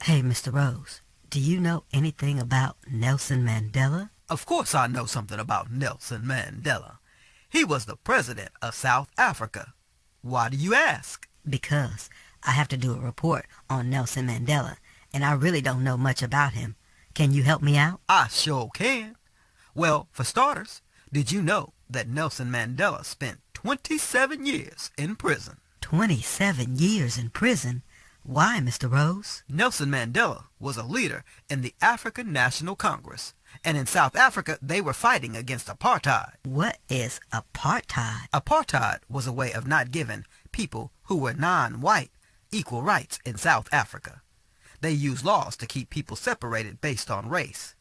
Hey, Mr. Rose, do you know anything about Nelson Mandela? Of course I know something about Nelson Mandela. He was the president of South Africa. Why do you ask? Because I have to do a report on Nelson Mandela, and I really don't know much about him. Can you help me out? I sure can. Well, for starters, did you know that Nelson Mandela spent 27 years in prison? 27 years in prison? Why, Mr. Rose? Nelson Mandela was a leader in the African National Congress, and in South Africa they were fighting against apartheid. What is apartheid? Apartheid was a way of not giving people who were non-white equal rights in South Africa. They used laws to keep people separated based on race.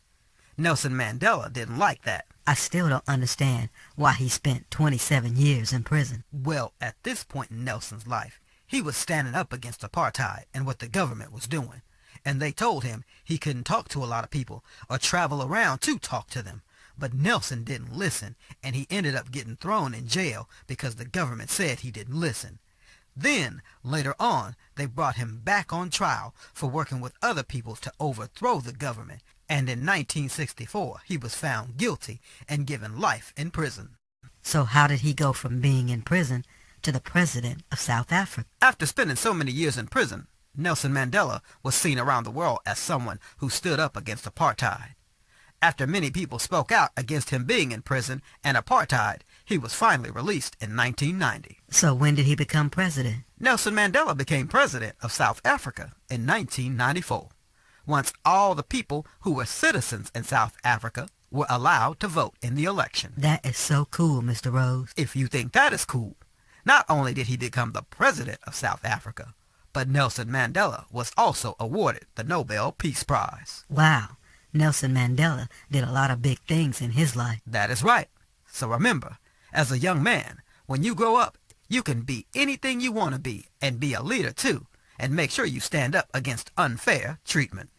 Nelson Mandela didn't like that. I still don't understand why he spent 27 years in prison. Well, at this point in Nelson's life, he was standing up against apartheid and what the government was doing. And they told him he couldn't talk to a lot of people or travel around to talk to them. But Nelson didn't listen, and he ended up getting thrown in jail because the government said he didn't listen. Then, later on, they brought him back on trial for working with other people to overthrow the government. And in 1964, he was found guilty and given life in prison. So how did he go from being in prison to the president of South Africa? After spending so many years in prison, Nelson Mandela was seen around the world as someone who stood up against apartheid. After many people spoke out against him being in prison and apartheid, he was finally released in 1990. So when did he become president? Nelson Mandela became president of South Africa in 1994, once all the people who were citizens in South Africa were allowed to vote in the election. That is so cool, Mr. Rose. If you think that is cool, not only did he become the president of South Africa, but Nelson Mandela was also awarded the Nobel Peace Prize. Wow, Nelson Mandela did a lot of big things in his life. That is right. So remember, as a young man, when you grow up, you can be anything you want to be and be a leader too, and make sure you stand up against unfair treatment.